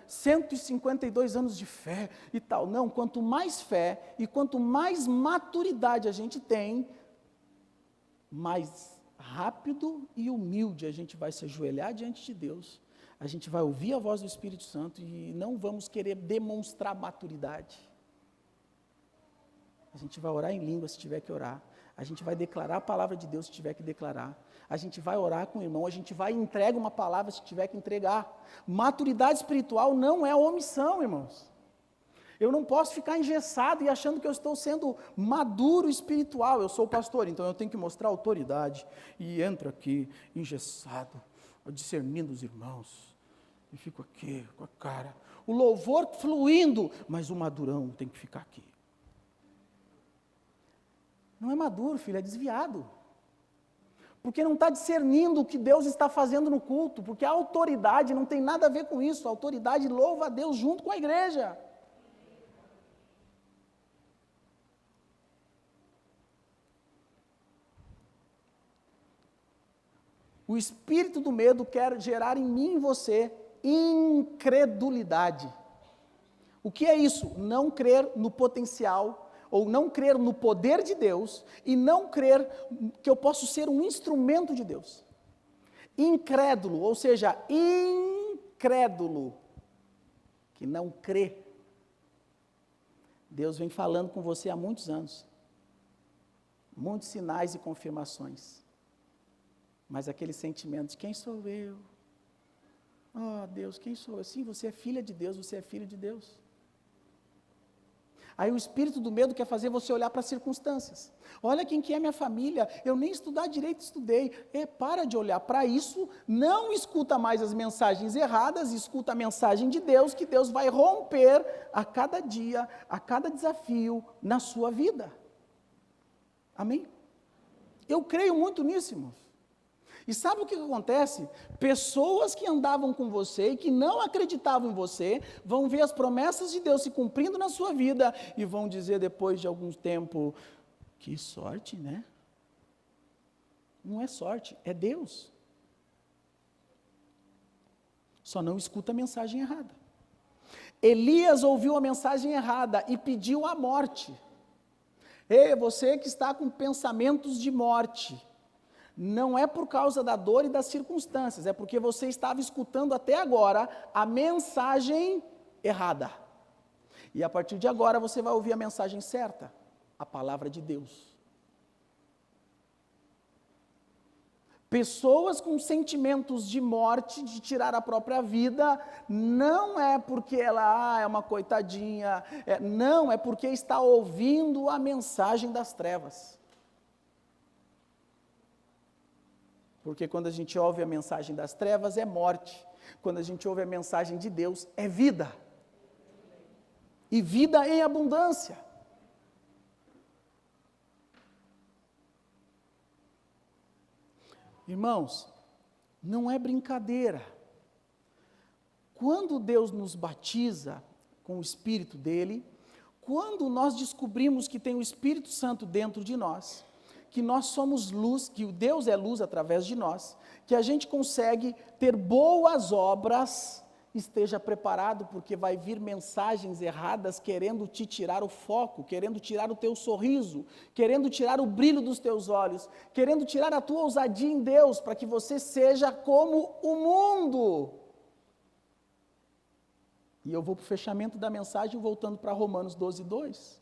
152 anos de fé e tal. Não, quanto mais fé e quanto mais maturidade a gente tem, mais rápido e humilde a gente vai se ajoelhar diante de Deus. A gente vai ouvir a voz do Espírito Santo e não vamos querer demonstrar maturidade. A gente vai orar em língua se tiver que orar. A gente vai declarar a palavra de Deus se tiver que declarar. A gente vai orar com o irmão, a gente vai entregar uma palavra se tiver que entregar. Maturidade espiritual não é omissão, irmãos. Eu não posso ficar engessado e achando que eu estou sendo maduro espiritual. Eu sou pastor, então eu tenho que mostrar autoridade. E entro aqui, engessado, discernindo os irmãos. E fico aqui, com a cara. O louvor fluindo, mas o madurão tem que ficar aqui. Não é maduro, filho, é desviado. Porque não está discernindo o que Deus está fazendo no culto. Porque a autoridade não tem nada a ver com isso. A autoridade louva a Deus junto com a igreja. O espírito do medo quer gerar em mim e em você incredulidade. O que é isso? Não crer no potencial, ou não crer no poder de Deus, e não crer que eu posso ser um instrumento de Deus. Incrédulo, ou seja, incrédulo, que não crê. Deus vem falando com você há muitos anos. Muitos sinais e confirmações. Mas aquele sentimento de quem sou eu? Oh, Deus, quem sou eu? Sim, você é filha de Deus, você é filho de Deus. Aí o espírito do medo quer fazer você olhar para as circunstâncias. Olha quem que é minha família, eu nem estudar direito estudei. Para de olhar para isso, não escuta mais as mensagens erradas, escuta a mensagem de Deus, que Deus vai romper a cada dia, a cada desafio na sua vida. Amém? Eu creio muito nisso, irmãos. E sabe o que acontece? Pessoas que andavam com você e que não acreditavam em você, vão ver as promessas de Deus se cumprindo na sua vida e vão dizer depois de algum tempo, que sorte, né? Não é sorte, é Deus. Só não escuta a mensagem errada. Elias ouviu a mensagem errada e pediu a morte. Ei, você que está com pensamentos de morte, não é por causa da dor e das circunstâncias, é porque você estava escutando até agora a mensagem errada. E a partir de agora você vai ouvir a mensagem certa, a palavra de Deus. Pessoas com sentimentos de morte, de tirar a própria vida, não é porque ela é uma coitadinha, não, é porque está ouvindo a mensagem das trevas. Porque quando a gente ouve a mensagem das trevas é morte, quando a gente ouve a mensagem de Deus é vida. e vida em abundância. Irmãos, não é brincadeira. Quando Deus nos batiza com o Espírito dele, quando nós descobrimos que tem o Espírito Santo dentro de nós, que nós somos luz, que o Deus é luz através de nós, que a gente consegue ter boas obras, esteja preparado, porque vai vir mensagens erradas querendo te tirar o foco, querendo tirar o teu sorriso, querendo tirar o brilho dos teus olhos, querendo tirar a tua ousadia em Deus, para que você seja como o mundo. E eu vou para o fechamento da mensagem, voltando para Romanos 12, 2.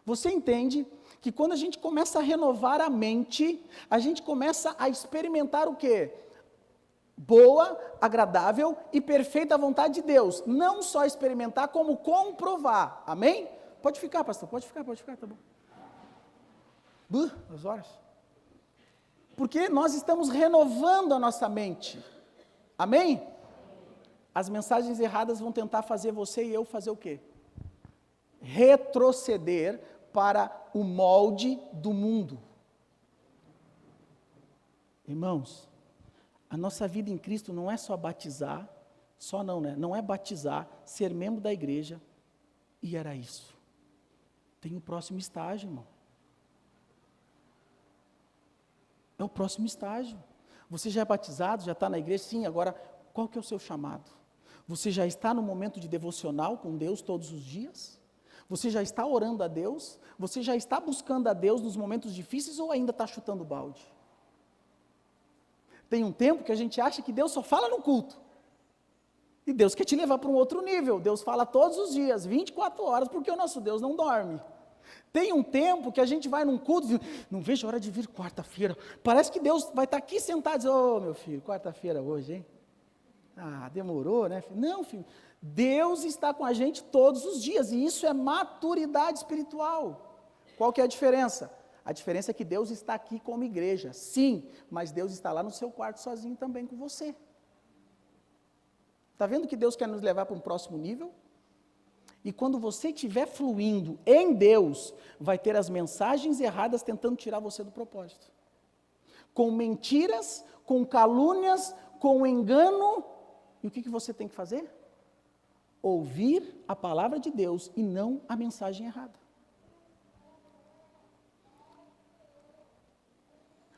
Você entende que quando a gente começa a renovar a mente, a gente começa a experimentar o quê? Boa, agradável e perfeita vontade de Deus. Não só experimentar, como comprovar. Amém? Pode ficar, pastor, pode ficar, tá bom. As horas. Porque nós estamos renovando a nossa mente. Amém? As mensagens erradas vão tentar fazer você e eu fazer o quê? Retroceder para o molde do mundo. Irmãos, a nossa vida em Cristo não é só batizar, não é batizar, ser membro da igreja, e era isso. Tem o próximo estágio, irmão. É o próximo estágio. Você já é batizado, já está na igreja? Sim, agora, qual que é o seu chamado? Você já está no momento de devocional com Deus todos os dias? Você já está orando a Deus? Você já está buscando a Deus nos momentos difíceis ou ainda está chutando balde? Tem um tempo que a gente acha que Deus só fala no culto. E Deus quer te levar para um outro nível. Deus fala todos os dias, 24 horas, porque o nosso Deus não dorme. Tem um tempo que a gente vai num culto, não vejo a hora de vir quarta-feira. Parece que Deus vai estar aqui sentado e dizer, ô meu filho, quarta-feira hoje, hein? Ah, demorou, né, filho? Não, filho. Deus está com a gente todos os dias, e isso é maturidade espiritual. Qual que é a diferença? A diferença é que Deus está aqui como igreja, sim, mas Deus está lá no seu quarto sozinho também com você. Está vendo que Deus quer nos levar para um próximo nível? E quando você estiver fluindo em Deus, vai ter as mensagens erradas tentando tirar você do propósito. Com mentiras, com calúnias, com engano. E o que você tem que fazer? Ouvir a palavra de Deus e não a mensagem errada.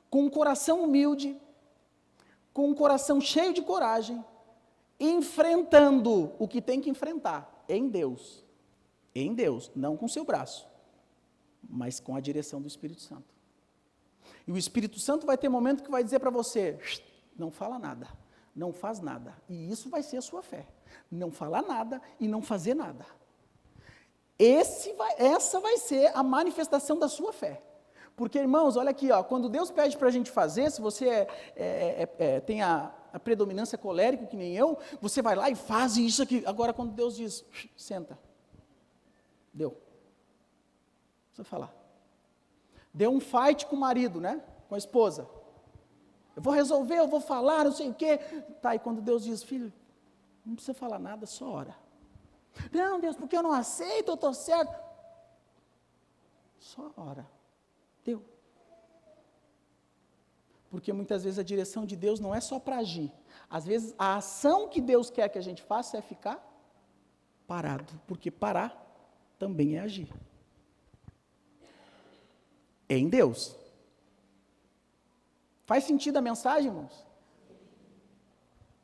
Com um coração humilde, com um coração cheio de coragem, enfrentando o que tem que enfrentar, em Deus, não com seu braço, mas com a direção do Espírito Santo. E o Espírito Santo vai ter momento que vai dizer para você, não fala nada, não faz nada, e isso vai ser a sua fé, não falar nada e não fazer nada. Essa vai ser a manifestação da sua fé. Porque, irmãos, olha aqui, ó, quando Deus pede para a gente fazer, se você tem a predominância colérica, que nem eu, você vai lá e faz isso aqui. Agora, quando Deus diz, senta, deu. Você falar. Deu um fight com o marido, né? Com a esposa. Eu vou resolver, eu vou falar, não sei o quê. Tá, e quando Deus diz, filho, não precisa falar nada, só ora. Não, Deus, porque eu não aceito, eu estou certo. Só ora. Deu. Porque muitas vezes a direção de Deus não é só para agir. Às vezes a ação que Deus quer que a gente faça é ficar parado. Porque parar também é agir. Em Deus. Faz sentido a mensagem, irmãos?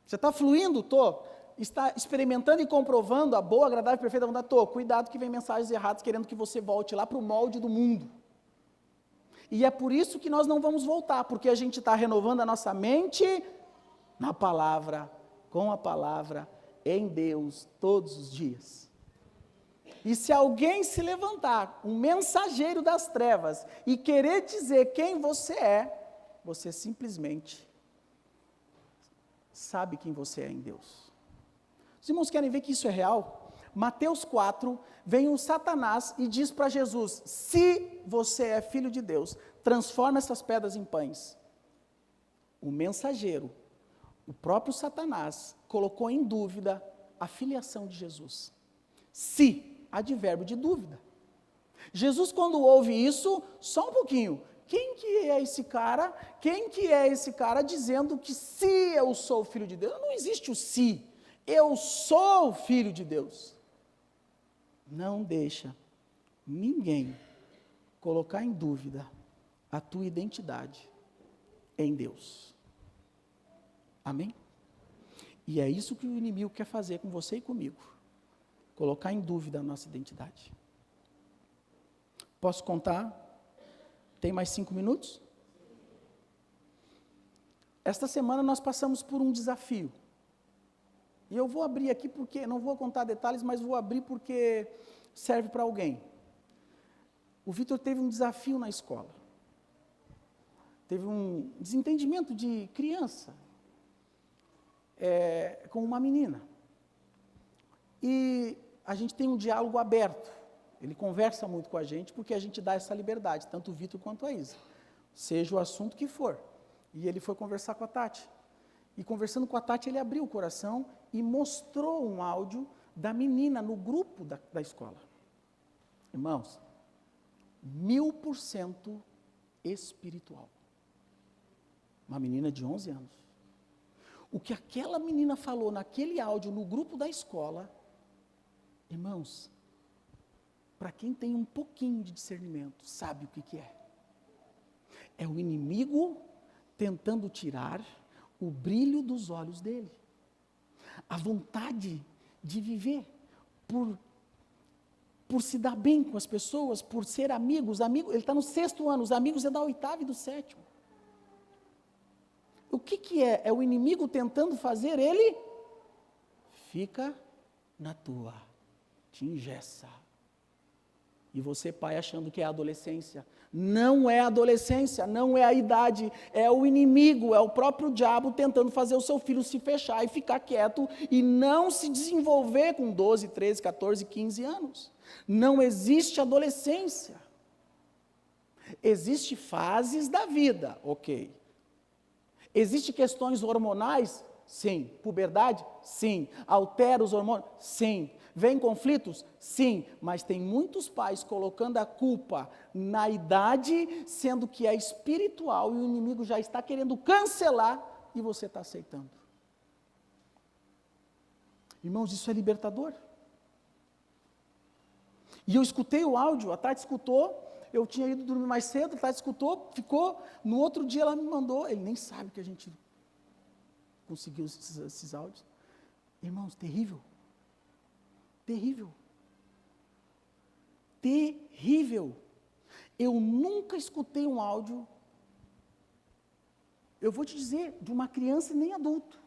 Você está fluindo? Estou. Está experimentando e comprovando a boa, agradável e perfeita vontade? Estou. Cuidado que vem mensagens erradas querendo que você volte lá para o molde do mundo. E é por isso que nós não vamos voltar, porque a gente está renovando a nossa mente na palavra, com a palavra, em Deus, todos os dias. E se alguém se levantar, um mensageiro das trevas, e querer dizer quem você é, você simplesmente sabe quem você é em Deus. Os irmãos querem ver que isso é real? Mateus 4, vem o Satanás e diz para Jesus, se você é filho de Deus, transforma essas pedras em pães. O mensageiro, o próprio Satanás, colocou em dúvida a filiação de Jesus. Se, advérbio de dúvida. Jesus, quando ouve isso, só um pouquinho, quem que é esse cara? Quem que é esse cara dizendo que se eu sou filho de Deus? Não existe o se, eu sou filho de Deus. Não deixa ninguém colocar em dúvida a tua identidade em Deus. Amém? E é isso que o inimigo quer fazer com você e comigo. Colocar em dúvida a nossa identidade. Posso contar? Tem mais 5 minutos? Esta semana nós passamos por um desafio. E eu vou abrir aqui porque, não vou contar detalhes, mas vou abrir porque serve para alguém. O Vitor teve um desafio na escola. Teve um desentendimento de criança com uma menina. E a gente tem um diálogo aberto. Ele conversa muito com a gente porque a gente dá essa liberdade, tanto o Vitor quanto a Isa. Seja o assunto que for. E ele foi conversar com a Tati. E conversando com a Tati, ele abriu o coração e mostrou um áudio da menina no grupo da escola. Irmãos, 1000% espiritual. Uma menina de 11 anos. O que aquela menina falou naquele áudio no grupo da escola, irmãos, para quem tem um pouquinho de discernimento, sabe o que é. É o inimigo tentando tirar o brilho dos olhos dele. A vontade de viver por se dar bem com as pessoas, por ser amigos, ele está no 6º ano, os amigos é da 8ª e do 7º. O que é? É o inimigo tentando fazer ele, fica na tua, te engessa. E você, pai, achando que é a adolescência. Não é a adolescência, não é a idade, é o inimigo, é o próprio diabo tentando fazer o seu filho se fechar e ficar quieto e não se desenvolver com 12, 13, 14, 15 anos. Não existe adolescência. Existem fases da vida, ok. Existem questões hormonais? Sim. Puberdade? Sim. Altera os hormônios? Sim. Vem conflitos? Sim. Mas tem muitos pais colocando a culpa na idade, sendo que é espiritual e o inimigo já está querendo cancelar e você está aceitando. Irmãos, isso é libertador. E eu escutei o áudio, a Tati escutou. Eu tinha ido dormir mais cedo, a Tati escutou, ficou. No outro dia ela me mandou, ele nem sabe que a gente conseguiu esses áudios. Irmãos, terrível. Terrível. Terrível. Eu nunca escutei um áudio, eu vou te dizer, de uma criança nem adulto,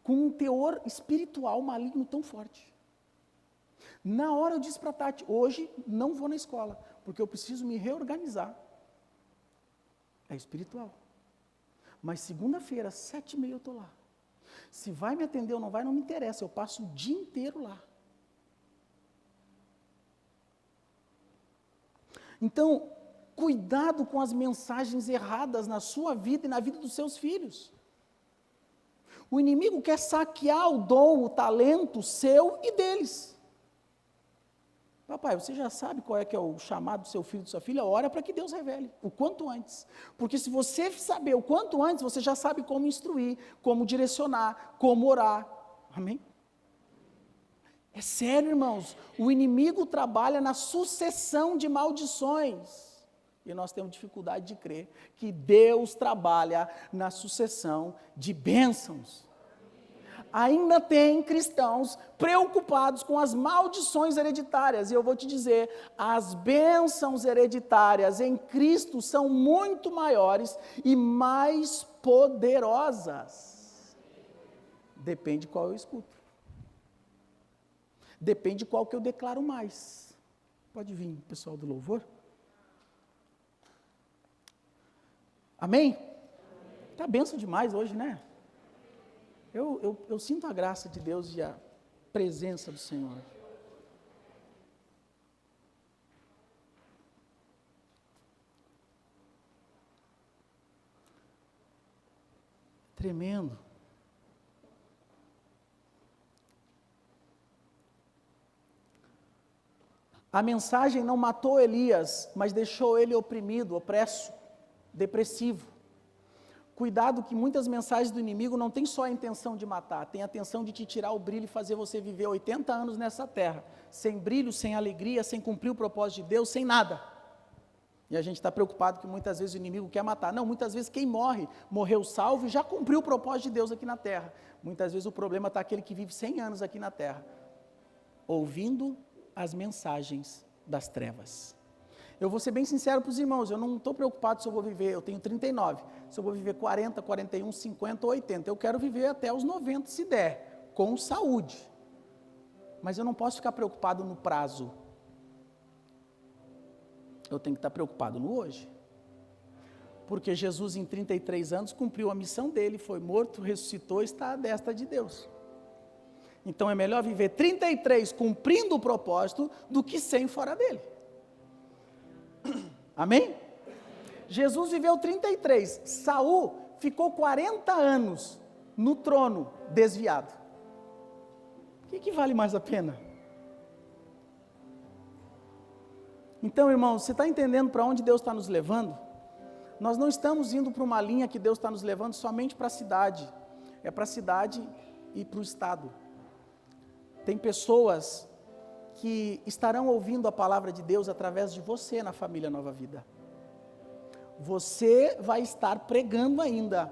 com um teor espiritual maligno tão forte. Na hora eu disse para a Tati, hoje não vou na escola, porque eu preciso me reorganizar. É espiritual. Mas segunda-feira, 7h30 eu estou lá. Se vai me atender ou não vai, não me interessa, eu passo o dia inteiro lá. Então, cuidado com as mensagens erradas na sua vida e na vida dos seus filhos. O inimigo quer saquear o dom, o talento seu e deles. Papai, você já sabe qual é que é o chamado do seu filho e da sua filha? Ora para que Deus revele, o quanto antes. Porque se você saber o quanto antes, você já sabe como instruir, como direcionar, como orar. Amém? É sério, irmãos. O inimigo trabalha na sucessão de maldições. E nós temos dificuldade de crer que Deus trabalha na sucessão de bênçãos. Ainda tem cristãos preocupados com as maldições hereditárias. E eu vou te dizer, as bênçãos hereditárias em Cristo são muito maiores e mais poderosas. Depende qual eu escuto. Depende qual que eu declaro mais. Pode vir, pessoal do louvor. Amém? Está bênção demais hoje, né? Eu sinto a graça de Deus e a presença do Senhor. Tremendo. A mensagem não matou Elias, mas deixou ele oprimido, opresso, depressivo. Cuidado que muitas mensagens do inimigo não tem só a intenção de matar, tem a intenção de te tirar o brilho e fazer você viver 80 anos nessa terra, sem brilho, sem alegria, sem cumprir o propósito de Deus, sem nada. E a gente está preocupado que muitas vezes o inimigo quer matar. Não, muitas vezes quem morre, morreu salvo e já cumpriu o propósito de Deus aqui na terra. Muitas vezes o problema está aquele que vive 100 anos aqui na terra, ouvindo as mensagens das trevas. Eu vou ser bem sincero para os irmãos, eu não estou preocupado se eu vou viver, eu tenho 39, se eu vou viver 40, 41, 50 ou 80, eu quero viver até os 90 se der, com saúde. Mas eu não posso ficar preocupado no prazo. Eu tenho que estar preocupado no hoje. Porque Jesus em 33 anos cumpriu a missão dele, foi morto, ressuscitou e está à destra de Deus. Então é melhor viver 33 cumprindo o propósito do que 100 fora dele. Amém? Jesus viveu 33, Saul ficou 40 anos no trono desviado. O que vale mais a pena? Então, irmão, você está entendendo para onde Deus está nos levando? Nós não estamos indo para uma linha que Deus está nos levando somente para a cidade, é para a cidade e para o estado. Tem pessoas que estarão ouvindo a palavra de Deus através de você na família Nova Vida. Você vai estar pregando ainda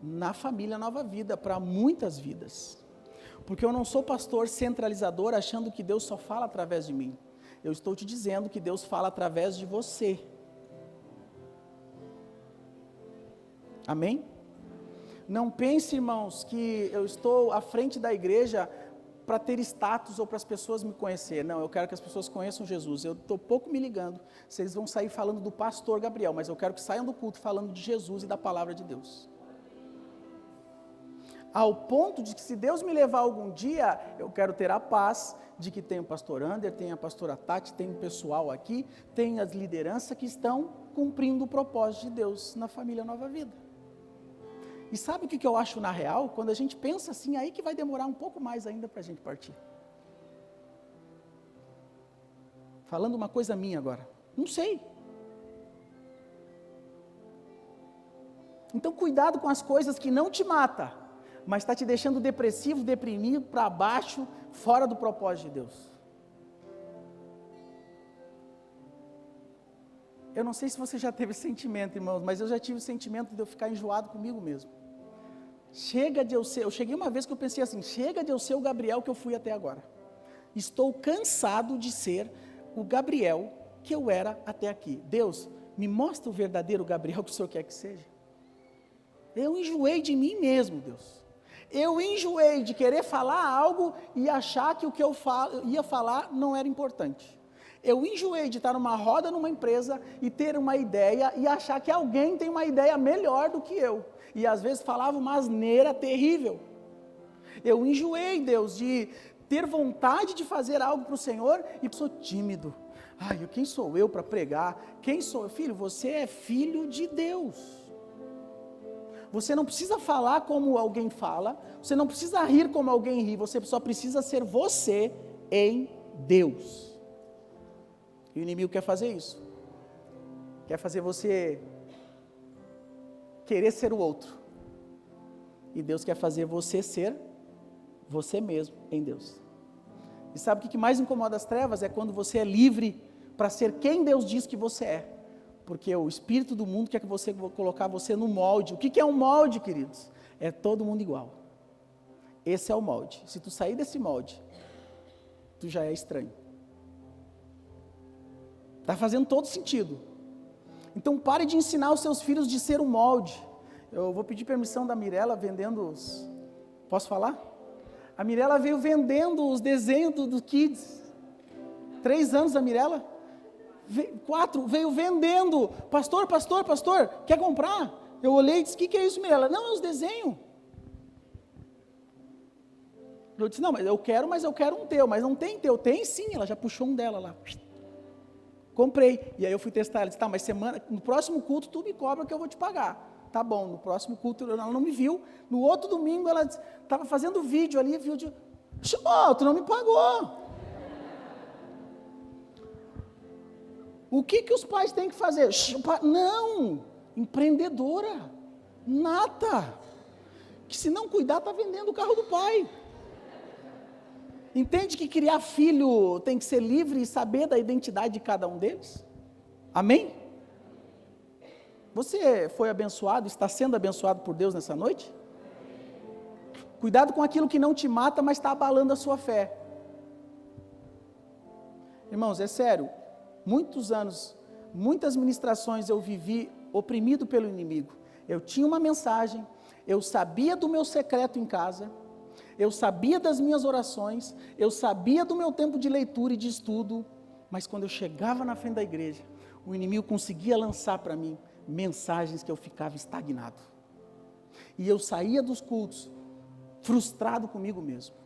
na família Nova Vida para muitas vidas. Porque eu não sou pastor centralizador achando que Deus só fala através de mim. Eu estou te dizendo que Deus fala através de você. Amém? Não pense, irmãos, que eu estou à frente da igreja para ter status ou para as pessoas me conhecer. Não, eu quero que as pessoas conheçam Jesus. Eu estou pouco me ligando. Vocês vão sair falando do pastor Gabriel, mas eu quero que saiam do culto falando de Jesus e da palavra de Deus. Ao ponto de que se Deus me levar algum dia, eu quero ter a paz de que tem o pastor Ander, tem a pastora Tati, tem o pessoal aqui, tem as lideranças que estão cumprindo o propósito de Deus na família Nova Vida. E sabe o que eu acho na real? Quando a gente pensa assim, aí que vai demorar um pouco mais ainda para a gente partir. Falando uma coisa minha agora, não sei. Então cuidado com as coisas que não te matam, mas está te deixando depressivo, deprimido, para baixo, fora do propósito de Deus. Eu não sei se você já teve esse sentimento, irmãos, mas eu já tive o sentimento de eu ficar enjoado comigo mesmo. Chega de eu ser, eu cheguei uma vez que eu pensei assim, chega de eu ser o Gabriel que eu fui até agora. Estou cansado de ser o Gabriel que eu era até aqui. Deus, me mostra o verdadeiro Gabriel que o Senhor quer que seja. Eu enjoei de mim mesmo, Deus. Eu enjoei de querer falar algo e achar que o que eu ia falar não era importante. Eu enjoei de estar numa roda numa empresa e ter uma ideia e achar que alguém tem uma ideia melhor do que eu. E às vezes falava uma asneira terrível. Eu enjoei, Deus, de ter vontade de fazer algo para o Senhor e sou tímido. Ai, quem sou eu para pregar? Quem sou eu? Filho, você é filho de Deus. Você não precisa falar como alguém fala, você não precisa rir como alguém ri, você só precisa ser você em Deus. E o inimigo quer fazer isso. Quer fazer você querer ser o outro. E Deus quer fazer você ser você mesmo em Deus. E sabe o que mais incomoda as trevas? É quando você é livre para ser quem Deus diz que você é. Porque o espírito do mundo quer que você colocar você no molde. O que é um molde, queridos? É todo mundo igual. Esse é o molde. Se tu sair desse molde, tu já é estranho. Está fazendo todo sentido. Então pare de ensinar os seus filhos de ser um molde. Eu vou pedir permissão da Mirella vendendo os... Posso falar? A Mirella veio vendendo os desenhos do Kids. 3 anos a Mirella. 4, veio vendendo. Pastor, quer comprar? Eu olhei e disse, o que é isso, Mirella? Não, é os desenhos. Eu disse, não, mas eu quero um teu. Mas não tem teu. Tem sim, ela já puxou um dela lá. Comprei, e aí eu fui testar, ela disse, tá, mas no próximo culto tu me cobra que eu vou te pagar. Tá bom, no próximo culto ela não me viu, no outro domingo ela estava fazendo vídeo ali, tu não me pagou. O que os pais têm que fazer? Não, empreendedora, nata, que se não cuidar está vendendo o carro do pai. Entende que criar filho tem que ser livre e saber da identidade de cada um deles? Amém? Você foi abençoado, está sendo abençoado por Deus nessa noite? Cuidado com aquilo que não te mata, mas está abalando a sua fé. Irmãos, é sério, muitos anos, muitas ministrações eu vivi oprimido pelo inimigo. Eu tinha uma mensagem, eu sabia do meu secreto em casa, eu sabia das minhas orações, eu sabia do meu tempo de leitura e de estudo, mas quando eu chegava na frente da igreja, o inimigo conseguia lançar para mim mensagens que eu ficava estagnado. E eu saía dos cultos frustrado comigo mesmo.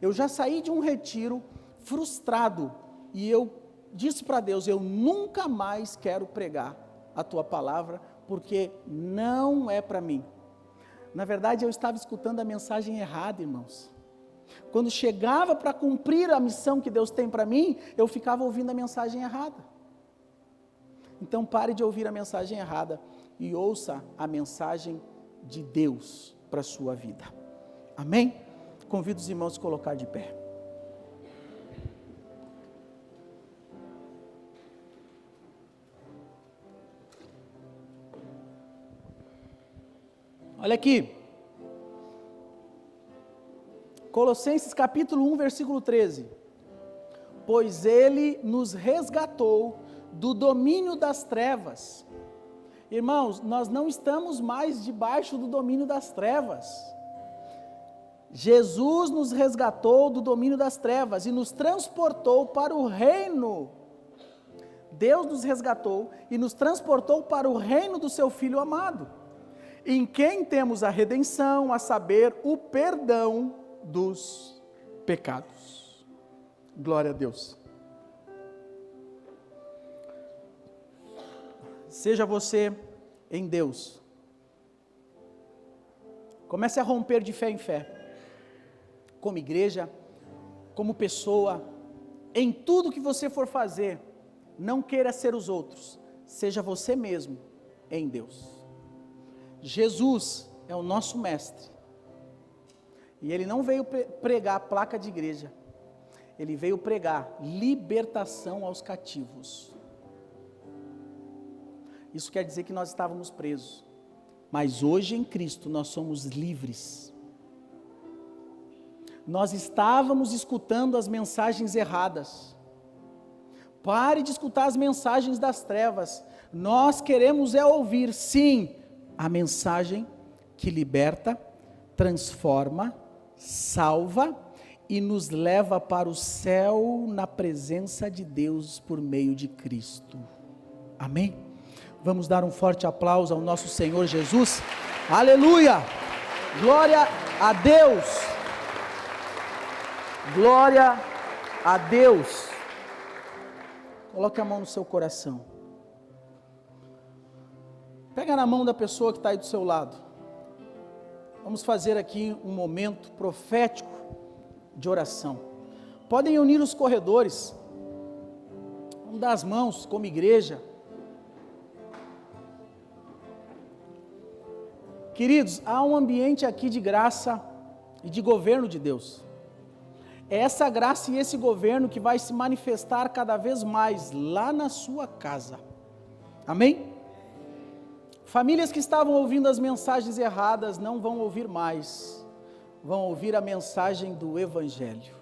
Eu já saí de um retiro frustrado e eu disse para Deus, eu nunca mais quero pregar a tua palavra, porque não é para mim. Na verdade, eu estava escutando a mensagem errada, irmãos. Quando chegava para cumprir a missão que Deus tem para mim, eu ficava ouvindo a mensagem errada. Então pare de ouvir a mensagem errada e ouça a mensagem de Deus para a sua vida. Amém? Convido os irmãos a se colocar de pé. Olha aqui. Colossenses capítulo 1, versículo 13. Pois ele nos resgatou do domínio das trevas. Irmãos, nós não estamos mais debaixo do domínio das trevas. Jesus nos resgatou do domínio das trevas e nos transportou para o reino. Deus nos resgatou e nos transportou para o reino do seu Filho amado, em quem temos a redenção, a saber, o perdão dos pecados. Glória a Deus. Seja você em Deus. Comece a romper de fé em fé. Como igreja, como pessoa, em tudo que você for fazer, não queira ser os outros, seja você mesmo em Deus. Jesus é o nosso mestre, e ele não veio pregar placa de igreja, ele veio pregar libertação aos cativos. Isso quer dizer que nós estávamos presos, mas hoje em Cristo nós somos livres. Nós estávamos escutando as mensagens erradas. Pare de escutar as mensagens das trevas. Nós queremos ouvir, sim, a mensagem que liberta, transforma, salva e nos leva para o céu na presença de Deus por meio de Cristo. Amém? Vamos dar um forte aplauso ao nosso Senhor Jesus. Aleluia! Glória a Deus! Glória a Deus! Coloque a mão no seu coração. Pega na mão da pessoa que está aí do seu lado. Vamos fazer aqui um momento profético de oração. Podem unir os corredores. Vamos dar as mãos como igreja. Queridos, há um ambiente aqui de graça e de governo de Deus. É essa graça e esse governo que vai se manifestar cada vez mais lá na sua casa. Amém? Famílias que estavam ouvindo as mensagens erradas não vão ouvir mais, vão ouvir a mensagem do Evangelho.